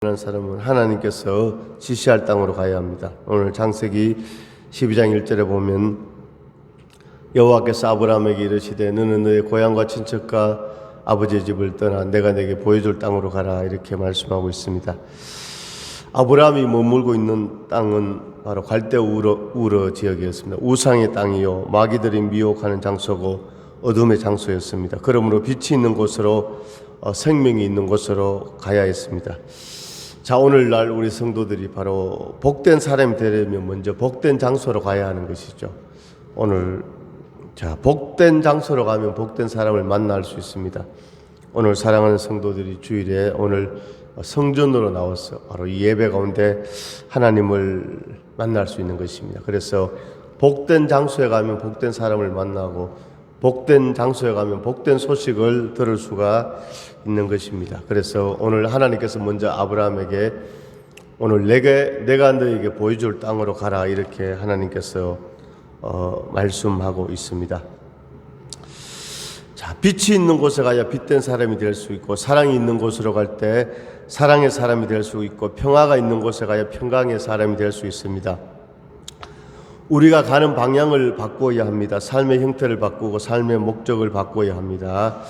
하는 사람은 하나님께서 지시할 땅으로 가야 합니다. 오늘 창세기 12장 1절에 보면 여호와께서 아브라함에게 이르시되 너는 너의 고향과 친척과 아버지의 집을 떠나 내가 내게 보여줄 땅으로 가라, 이렇게 말씀하고 있습니다. 아브라함이 머물고 있는 땅은 바로 갈대 우르 지역이었습니다. 우상의 땅이요 마귀들이 미혹하는 장소고 어둠의 장소였습니다. 그러므로 빛이 있는 곳으로 생명이 있는 곳으로 가야 했습니다. 자, 오늘날 우리 성도들이 바로 복된 사람이 되려면 먼저 복된 장소로 가야 하는 것이죠. 오늘 복된 장소로 가면 복된 사람을 만날 수 있습니다. 오늘 사랑하는 성도들이 주일에 오늘 성전으로 나와서 바로 이 예배 가운데 하나님을 만날 수 있는 것입니다. 그래서 복된 장소에 가면 복된 사람을 만나고 복된 장소에 가면 복된 소식을 들을 수가 있는 것입니다. 그래서 오늘 하나님께서 먼저 아브라함에게 오늘 내가 너에게 보여줄 땅으로 가라, 이렇게 하나님께서 말씀하고 있습니다. 자, 빛이 있는 곳에 가야 빛된 사람이 될 수 있고, 사랑이 있는 곳으로 갈 때 사랑의 사람이 될 수 있고, 평화가 있는 곳에 가야 평강의 사람이 될 수 있습니다. 우리가 가는 방향을 바꾸어야 합니다. 삶의 형태를 바꾸고 삶의 목적을 바꾸어야 합니다.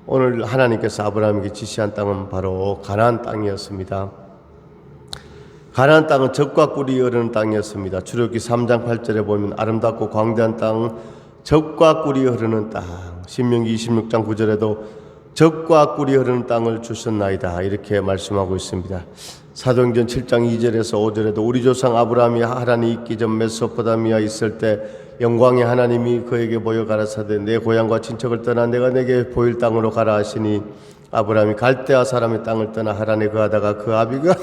오늘 하나님께서 아브라함에게 지시한 땅은 바로 가나안 땅이었습니다. 가나안 땅은 젖과 꿀이 흐르는 땅이었습니다. 출애굽기 3장 8절에 보면 아름답고 광대한 땅, 젖과 꿀이 흐르는 땅. 신명기 26장 9절에도 젖과 꿀이 흐르는 땅을 주셨나이다, 이렇게 말씀하고 있습니다. 사도행전 7장 2절에서 5절에도 우리 조상 아브라함이 하란에 있기 전 메소포타미아에 있을 때 영광의 하나님이 그에게 보여 가라사대 내 고향과 친척을 떠나 내가 내게 보일 땅으로 가라 하시니 아브라함이 갈대아 사람의 땅을 떠나 하란에 거하다가 그 아비가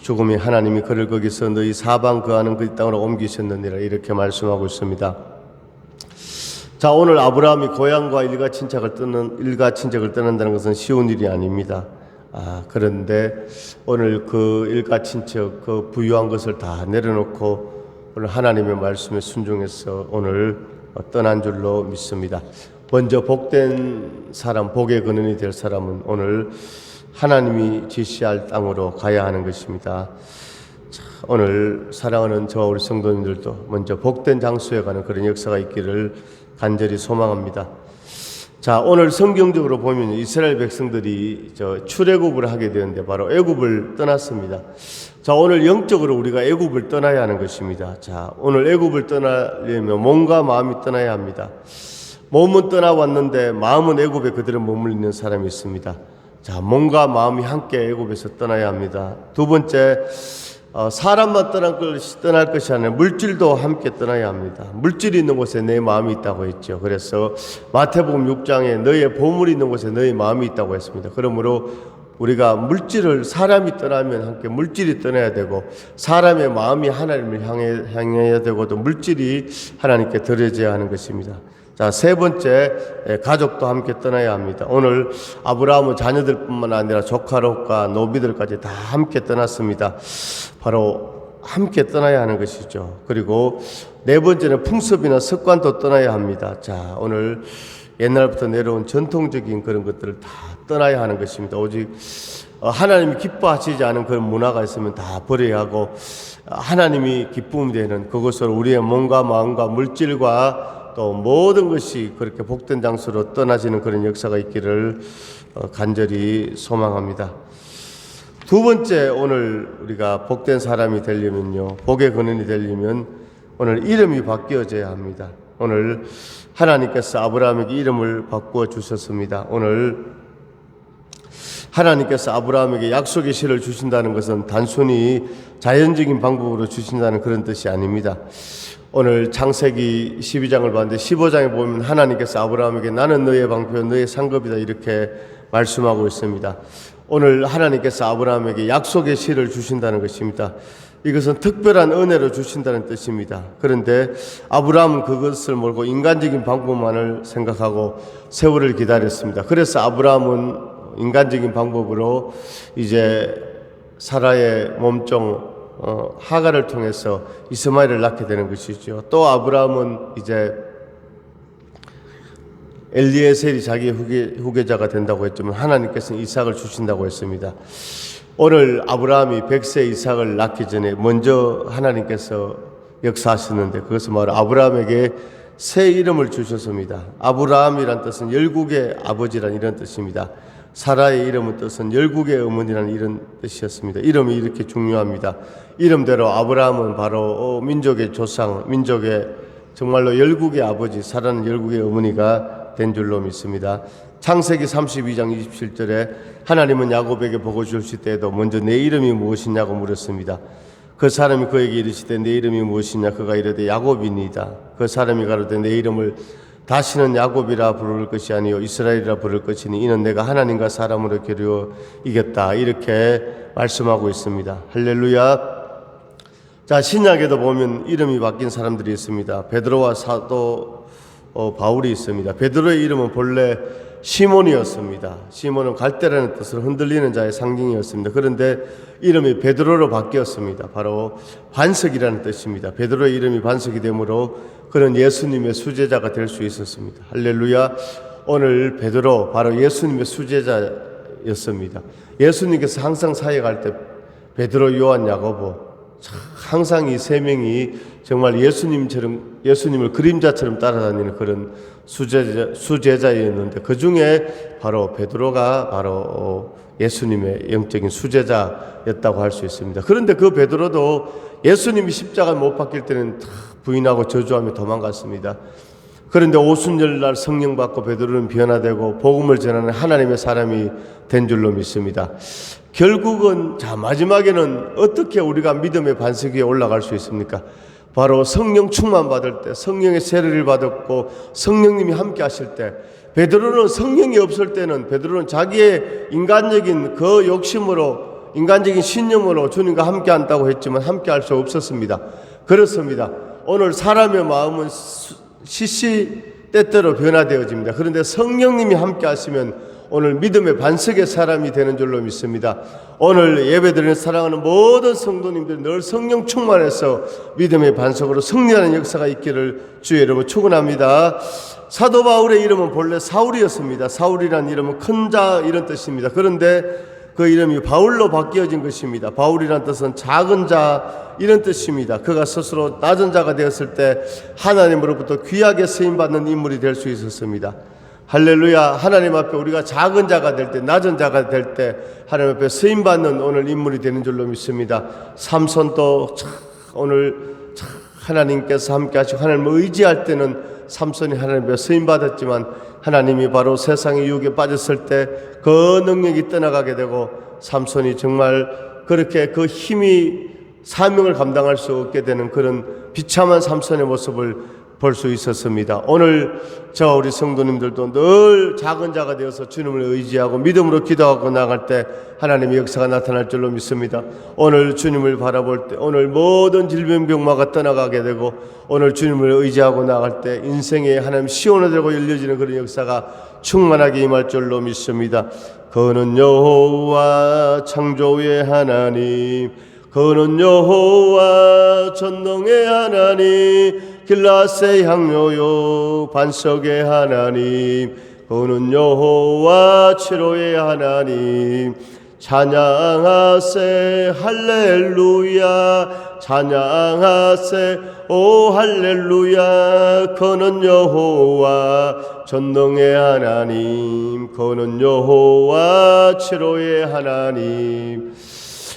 죽음에 하나님이 그를 거기서 너희 사방 거하는 그 땅으로 옮기셨느니라, 이렇게 말씀하고 있습니다. 자, 오늘 아브라함이 고향과 일가 친척을 떠난다는 것은 쉬운 일이 아닙니다. 그런데 오늘 그 일가 친척, 그 부유한 것을 다 내려놓고 오늘 하나님의 말씀에 순종해서 오늘 떠난 줄로 믿습니다. 먼저 복된 사람, 복의 근원이 될 사람은 오늘 하나님이 지시할 땅으로 가야 하는 것입니다. 자, 오늘 사랑하는 저와 우리 성도님들도 먼저 복된 장소에 가는 그런 역사가 있기를 간절히 소망합니다. 자, 오늘 성경적으로 보면 이스라엘 백성들이 출애굽을 하게 되는데 바로 애굽을 떠났습니다. 자, 오늘 영적으로 우리가 애굽을 떠나야 하는 것입니다. 자, 오늘 애굽을 떠나려면 몸과 마음이 떠나야 합니다. 몸은 떠나왔는데 마음은 애굽에 그대로 머물리는 사람이 있습니다. 자, 몸과 마음이 함께 애굽에서 떠나야 합니다. 두 번째, 사람만 떠날 것이 아니라 물질도 함께 떠나야 합니다. 물질이 있는 곳에 내 마음이 있다고 했죠. 그래서 마태복음 6장에 너의 보물이 있는 곳에 너의 마음이 있다고 했습니다. 그러므로 우리가 사람이 떠나면 함께 물질이 떠나야 되고, 사람의 마음이 하나님을 향해야 되고, 또 물질이 하나님께 드려져야 하는 것입니다. 자, 세 번째, 가족도 함께 떠나야 합니다. 오늘 아브라함은 자녀들뿐만 아니라 조카롯과 노비들까지 다 함께 떠났습니다. 바로 함께 떠나야 하는 것이죠. 그리고 네 번째는 풍습이나 습관도 떠나야 합니다. 자, 오늘 옛날부터 내려온 전통적인 그런 것들을 다 떠나야 하는 것입니다. 오직 하나님이 기뻐하시지 않은 그런 문화가 있으면 다 버려야 하고, 하나님이 기쁨이 되는 그것으로 우리의 몸과 마음과 물질과 또 모든 것이 그렇게 복된 장소로 떠나지는 그런 역사가 있기를 간절히 소망합니다. 두 번째, 오늘 우리가 복된 사람이 되려면요, 복의 근원이 되려면 오늘 이름이 바뀌어져야 합니다. 오늘 하나님께서 아브라함에게 이름을 바꾸어 주셨습니다. 오늘 하나님께서 아브라함에게 약속의 씨를 주신다는 것은 단순히 자연적인 방법으로 주신다는 그런 뜻이 아닙니다. 오늘 창세기 12장을 봤는데 15장에 보면 하나님께서 아브라함에게 나는 너의 방패요 너의 상급이다, 이렇게 말씀하고 있습니다. 오늘 하나님께서 아브라함에게 약속의 씨를 주신다는 것입니다. 이것은 특별한 은혜로 주신다는 뜻입니다. 그런데 아브라함은 그것을 모르고 인간적인 방법만을 생각하고 세월을 기다렸습니다. 그래서 아브라함은 인간적인 방법으로 이제 사라의 몸종 하갈을 통해서 이스마엘을 낳게 되는 것이죠. 또 아브라함은 이제 엘리에셀이 자기의 후계자가 된다고 했지만 하나님께서는 이삭을 주신다고 했습니다. 오늘 아브라함이 100세 이삭을 낳기 전에 먼저 하나님께서 역사하셨는데 그것은 바로 아브라함에게 새 이름을 주셨습니다. 아브라함이란 뜻은 열국의 아버지란 이런 뜻입니다. 사라의 이름은 뜻은 열국의 어머니라는 이런 뜻이었습니다. 이름이 이렇게 중요합니다. 이름대로 아브라함은 바로 민족의 조상, 민족의 정말로 열국의 아버지, 사라는 열국의 어머니가 된 줄로 믿습니다. 창세기 32장 27절에 하나님은 야곱에게 복을 주실 때에도 먼저 내 이름이 무엇이냐고 물었습니다. 그 사람이 그에게 이르시되 내 이름이 무엇이냐? 그가 이르되 야곱이니이다. 그 사람이 가로되 내 이름을 다시는 야곱이라 부를 것이 아니요 이스라엘이라 부를 것이니 이는 내가 하나님과 사람으로 겨루어 이겼다. 이렇게 말씀하고 있습니다. 할렐루야. 자, 신약에도 보면 이름이 바뀐 사람들이 있습니다. 베드로와 사도 바울이 있습니다. 베드로의 이름은 본래 시몬이었습니다. 시몬은 갈대라는 뜻으로 흔들리는 자의 상징이었습니다. 그런데 이름이 베드로로 바뀌었습니다. 바로 반석이라는 뜻입니다. 베드로의 이름이 반석이 되므로 그는 예수님의 수제자가 될 수 있었습니다. 할렐루야. 오늘 베드로 바로 예수님의 수제자였습니다. 예수님께서 항상 사역할 때 베드로, 요한, 야고보 항상 이 세 명이 정말 예수님을 그림자처럼 따라다니는 그런 수제자였는데 그 중에 바로 베드로가 바로 예수님의 영적인 수제자였다고 할 수 있습니다. 그런데 그 베드로도 예수님이 십자가 못 박힐 때는 부인하고 저주하며 도망갔습니다. 그런데 오순절날 성령 받고 베드로는 변화되고 복음을 전하는 하나님의 사람이 된 줄로 믿습니다. 결국은 마지막에는 어떻게 우리가 믿음의 반석 위에 올라갈 수 있습니까? 바로 성령 충만 받을 때, 성령의 세례를 받았고 성령님이 함께 하실 때, 베드로는 성령이 없을 때는 베드로는 자기의 인간적인 그 욕심으로, 인간적인 신념으로 주님과 함께 한다고 했지만 함께 할 수 없었습니다. 그렇습니다. 오늘 사람의 마음은 시시때때로 변화되어집니다. 그런데 성령님이 함께 하시면 오늘 믿음의 반석의 사람이 되는 줄로 믿습니다. 오늘 예배드리는 사랑하는 모든 성도님들 늘 성령 충만해서 믿음의 반석으로 승리하는 역사가 있기를 주의 이름으로 축원합니다. 사도 바울의 이름은 본래 사울이었습니다. 사울이라는 이름은 큰 자 이런 뜻입니다. 그런데 그 이름이 바울로 바뀌어진 것입니다. 바울이란 뜻은 작은 자 이런 뜻입니다. 그가 스스로 낮은 자가 되었을 때 하나님으로부터 귀하게 쓰임받는 인물이 될 수 있었습니다. 할렐루야. 하나님 앞에 우리가 작은 자가 될 때, 낮은 자가 될 때 하나님 앞에 쓰임받는 오늘 인물이 되는 줄로 믿습니다. 삼손도 오늘 하나님께서 함께 하시고 하나님을 의지할 때는 삼손이 하나님 앞에 쓰임받았지만 하나님이 바로 세상의 유혹에 빠졌을 때 그 능력이 떠나가게 되고 삼손이 정말 그렇게 그 힘이 사명을 감당할 수 없게 되는 그런 비참한 삼손의 모습을 볼 수 있었습니다. 오늘 저와 우리 성도님들도 늘 작은 자가 되어서 주님을 의지하고 믿음으로 기도하고 나갈 때 하나님의 역사가 나타날 줄로 믿습니다. 오늘 주님을 바라볼 때 오늘 모든 질병병마가 떠나가게 되고 오늘 주님을 의지하고 나갈 때 인생에 하나님 시원하되고 열려지는 그런 역사가 충만하게 임할 줄로 믿습니다. 그는 여호와 창조의 하나님, 그는 여호와 전능의 하나님, 길라스의 향료요 반석의 하나님, 그는 여호와 치료의 하나님. 찬양하세 할렐루야, 찬양하세 오 할렐루야. 그는 여호와 전능의 하나님, 그는 여호와 치료의 하나님.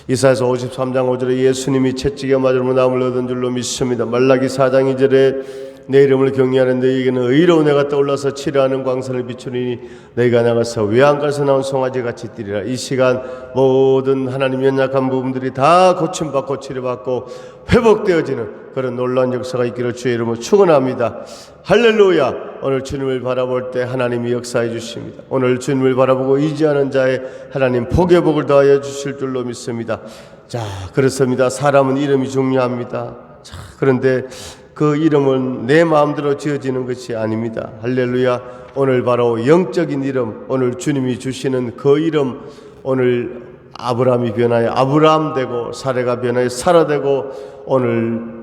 이사야서 53장 5절에 예수님이 채찍에 맞으며 나음을 얻은 줄로 믿습니다. 말라기 4장 2절에 내 이름을 경외하는 너희에게는 의로운 해가 떠올라서 치료하는 광선을 비추니 너희가 나가서 외양간에서 나온 송아지같이 뛰리라. 이 시간 모든 하나님 연약한 부분들이 다 고침받고 치료받고 회복되어지는 그런 놀라운 역사가 있기를 주의 이름으로 축원합니다. 할렐루야. 오늘 주님을 바라볼 때 하나님이 역사해 주십니다. 오늘 주님을 바라보고 의지하는 자의 하나님 복의 복을 더하여 주실 줄로 믿습니다. 자, 그렇습니다. 사람은 이름이 중요합니다. 자, 그런데 그 이름은 내 마음대로 지어지는 것이 아닙니다. 할렐루야. 오늘 바로 영적인 이름, 오늘 주님이 주시는 그 이름, 오늘 아브라함이 변하여 아브라함 되고 사레가 변하여 사라 되고 오늘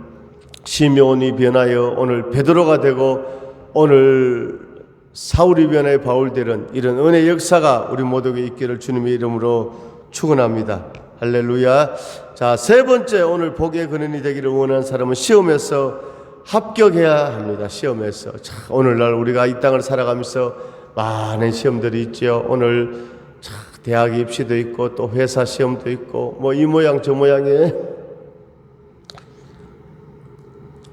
시므온이 변하여 오늘 베드로가 되고 오늘 사울이 변해 바울 되는 이런 은혜 역사가 우리 모두에게 있기를 주님의 이름으로 축원합니다. 할렐루야. 자, 세 번째, 오늘 복의 근원이 되기를 원하는 사람은 시험에서 합격해야 합니다. 시험에서. 자, 오늘날 우리가 이 땅을 살아가면서 많은 시험들이 있죠. 오늘 대학 입시도 있고 또 회사 시험도 있고 뭐 이 모양 저 모양의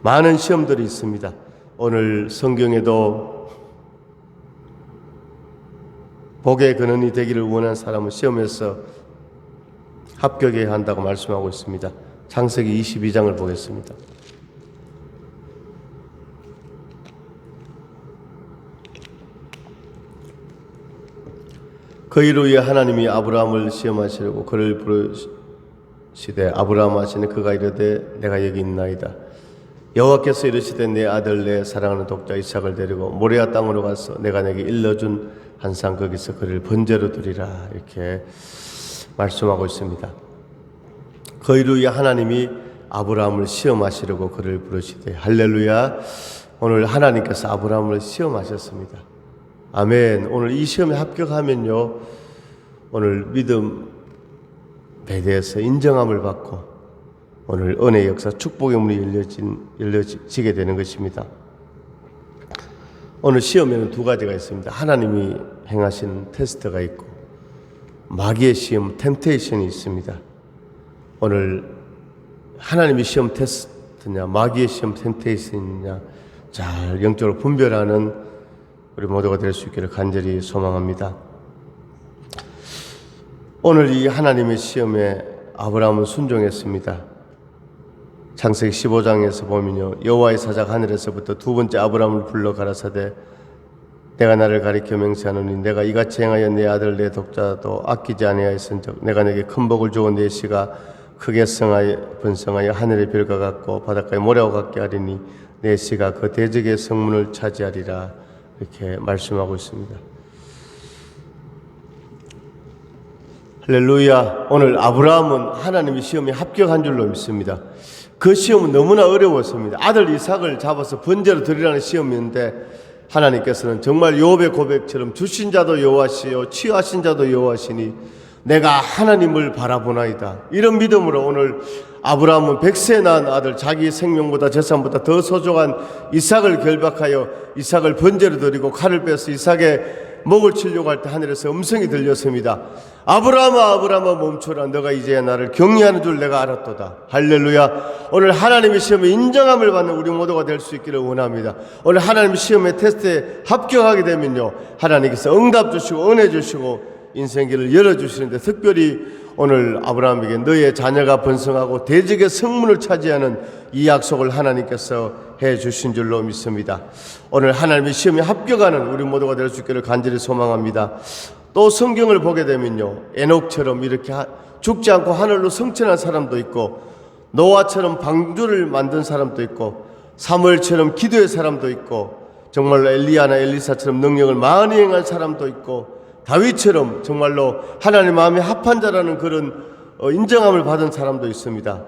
많은 시험들이 있습니다. 오늘 성경에도 복의 근원이 되기를 원하는 사람은 시험에서 합격해야 한다고 말씀하고 있습니다. 창세기 22장을 보겠습니다. 그 일 후에 하나님이 아브라함을 시험하시려고 그를 부르시되 아브라함 하시니 그가 이르되 내가 여기 있나이다. 여호와께서 이르시되 내 아들 내 사랑하는 독자 이삭을 데리고 모리아 땅으로 가서 내가 내게 일러준 한상 거기서 그를 번제로 드리라. 이렇게 말씀하고 있습니다. 그 일 후에 하나님이 아브라함을 시험하시려고 그를 부르시되 할렐루야. 오늘 하나님께서 아브라함을 시험하셨습니다. 아멘. 오늘 이 시험에 합격하면요, 오늘 믿음 배대에서 인정함을 받고 오늘 은혜의 역사, 축복의 문이 열려지게 되는 것입니다. 오늘 시험에는 두 가지가 있습니다. 하나님이 행하신 테스트가 있고 마귀의 시험, 템테이션이 있습니다. 오늘 하나님의 시험 테스트냐 마귀의 시험 템테이션이냐 잘 영적으로 분별하는 우리 모두가 될 수 있기를 간절히 소망합니다. 오늘 이 하나님의 시험에 아브라함은 순종했습니다. 창세기 15장에서 보면요, 여호와의 사자가 하늘에서부터 두 번째 아브라함을 불러 가라사대 내가 나를 가리켜 맹세하노니 내가 이같이 행하여 내 아들 내 독자도 아끼지 아니하였은즉 내가 내게 큰 복을 주어 내 씨가 크게 번성하여 하늘의 별과 같고 바닷가의 모래와 같게 하리니 내 씨가 그 대적의 성문을 차지하리라. 이렇게 말씀하고 있습니다. 할렐루야. 오늘 아브라함은 하나님의 시험에 합격한 줄로 믿습니다. 그 시험은 너무나 어려웠습니다. 아들 이삭을 잡아서 번제로 드리라는 시험이었는데 하나님께서는 정말 욥의 고백처럼 주신 자도 여호와시요 취하신 자도 여호와시니 내가 하나님을 바라보나이다. 이런 믿음으로 오늘 아브라함은 100세 낳은 아들 자기 생명보다 재산보다 더 소중한 이삭을 결박하여 이삭을 번제로 드리고 칼을 빼서 이삭의 목을 치려고 할 때 하늘에서 음성이 들렸습니다. 아브라함아 아브라함아 멈춰라. 너가 이제야 나를 경외하는 줄 내가 알았도다. 할렐루야. 오늘 하나님의 시험에 인정함을 받는 우리 모두가 될 수 있기를 원합니다. 오늘 하나님의 시험의 테스트에 합격하게 되면요, 하나님께서 응답 주시고 은혜 주시고 인생길을 열어주시는데 특별히 오늘 아브라함에게 너의 자녀가 번성하고 대적의 성문을 차지하는 이 약속을 하나님께서 해주신 줄로 믿습니다. 오늘 하나님의 시험에 합격하는 우리 모두가 될 수 있기를 간절히 소망합니다. 또 성경을 보게 되면요, 에녹처럼 이렇게 죽지 않고 하늘로 승천한 사람도 있고 노아처럼 방주를 만든 사람도 있고 사무엘처럼 기도의 사람도 있고 정말로 엘리야나 엘리사처럼 능력을 많이 행한 사람도 있고 다윗처럼 정말로 하나님 마음에 합한 자라는 그런 인정함을 받은 사람도 있습니다.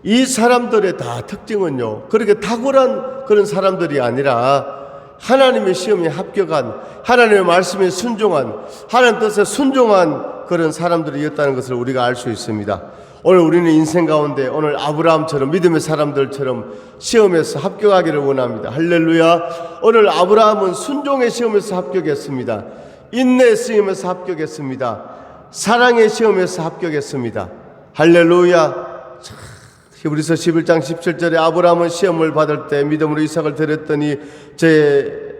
이 사람들의 다 특징은요, 그렇게 탁월한 그런 사람들이 아니라 하나님의 시험에 합격한, 하나님의 말씀에 순종한, 하나님 뜻에 순종한 그런 사람들이었다는 것을 우리가 알 수 있습니다. 오늘 우리는 인생 가운데 오늘 아브라함처럼 믿음의 사람들처럼 시험에서 합격하기를 원합니다. 할렐루야. 오늘 아브라함은 순종의 시험에서 합격했습니다. 인내의 시험에서 합격했습니다. 사랑의 시험에서 합격했습니다. 할렐루야. 히브리서 11장 17절에 아브라함은 시험을 받을 때 믿음으로 이삭을 드렸더니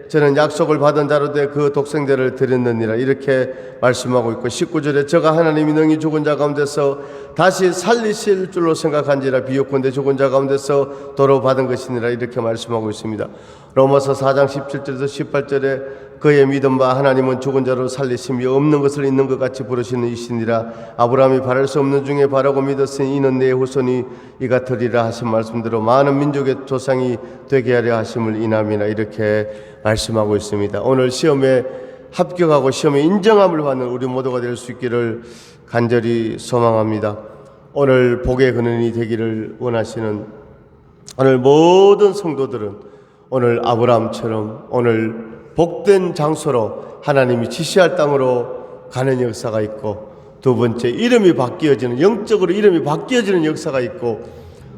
저는 약속을 받은 자로 돼 그 독생자를 드렸느니라. 이렇게 말씀하고 있고 19절에 저가 하나님이 능히 죽은 자 가운데서 다시 살리실 줄로 생각한지라 비유컨대 죽은 자 가운데서 도로 받은 것이니라. 이렇게 말씀하고 있습니다. 로마서 4장 17절에서 18절에 그의 믿음 바 하나님은 죽은 자로 살리심이 없는 것을 있는 것 같이 부르시는 이시니라. 아브라함이 바랄 수 없는 중에 바라고 믿었으니 이는 내 후손이 이가 되리라 하신 말씀대로 많은 민족의 조상이 되게 하려 하심을 인함이라. 이렇게 말씀하고 있습니다. 오늘 시험에 합격하고 시험에 인정함을 받는 우리 모두가 될 수 있기를 간절히 소망합니다. 오늘 복의 근원이 되기를 원하시는 오늘 모든 성도들은 오늘 아브라함처럼 오늘 복된 장소로 하나님이 지시할 땅으로 가는 역사가 있고, 두 번째 이름이 바뀌어지는, 영적으로 이름이 바뀌어지는 역사가 있고,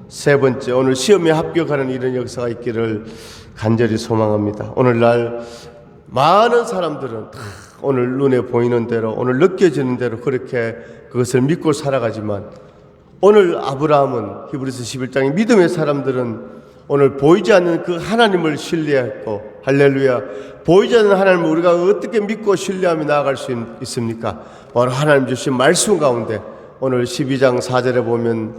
세 번째 오늘 시험에 합격하는 이런 역사가 있기를 간절히 소망합니다. 오늘날 많은 사람들은 다 오늘 눈에 보이는 대로, 오늘 느껴지는 대로 그렇게 그것을 믿고 살아가지만, 오늘 아브라함은 히브리서 11장의 믿음의 사람들은 오늘 보이지 않는 그 하나님을 신뢰했고, 할렐루야, 보이지 않는 하나님을 우리가 어떻게 믿고 신뢰하며 나아갈 수 있습니까? 바로 하나님 주신 말씀 가운데 오늘 12장 4절에 보면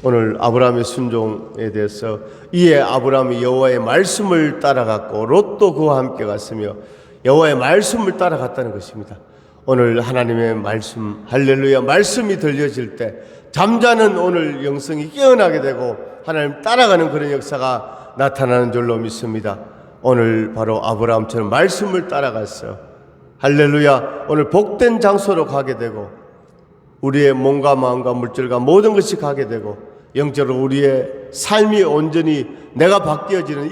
오늘 아브라함의 순종에 대해서, 이에 아브라함이 여호와의 말씀을 따라갔고 롯도 그와 함께 갔으며, 여호와의 말씀을 따라갔다는 것입니다. 오늘 하나님의 말씀, 할렐루야, 말씀이 들려질 때 잠자는 오늘 영성이 깨어나게 되고 하나님 따라가는 그런 역사가 나타나는 줄로 믿습니다. 오늘 바로 아브라함처럼 말씀을 따라갔어, 할렐루야, 오늘 복된 장소로 가게 되고, 우리의 몸과 마음과 물질과 모든 것이 가게 되고, 영적으로 우리의 삶이 온전히 내가 바뀌어지는,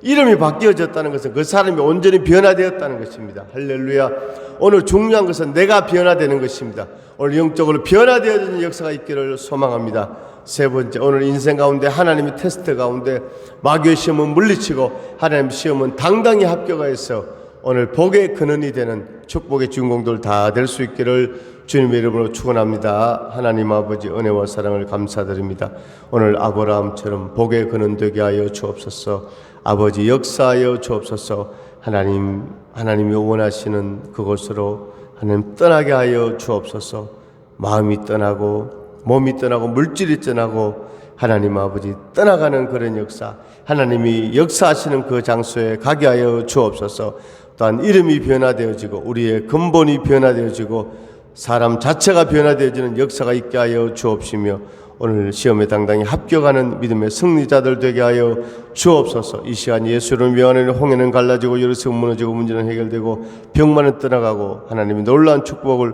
이름이 바뀌어졌다는 것은 그 사람이 온전히 변화되었다는 것입니다. 할렐루야. 오늘 중요한 것은 내가 변화되는 것입니다. 오늘 영적으로 변화되어지는 역사가 있기를 소망합니다. 세 번째, 오늘 인생 가운데 하나님의 테스트 가운데 마귀의 시험은 물리치고 하나님 시험은 당당히 합격하여서 오늘 복의 근원이 되는 축복의 주인공들 다 될 수 있기를 주님의 이름으로 축원합니다. 하나님 아버지 은혜와 사랑을 감사드립니다. 오늘 아브라함처럼 복의 근원 되게 하여 주옵소서. 아버지 역사하여 주옵소서. 하나님이 원하시는 그곳으로 하나님 떠나게 하여 주옵소서. 마음이 떠나고 몸이 떠나고 물질이 떠나고 하나님 아버지 떠나가는 그런 역사, 하나님이 역사하시는 그 장소에 가게 하여 주옵소서. 또한 이름이 변화되어지고 우리의 근본이 변화되어지고 사람 자체가 변화되어지는 역사가 있게 하여 주옵시며, 오늘 시험에 당당히 합격하는 믿음의 승리자들 되게 하여 주옵소서. 이 시간 예수를 위하는 홍해는 갈라지고 여리새가 무너지고 문제는 해결되고 병만은 떠나가고 하나님이 놀라운 축복을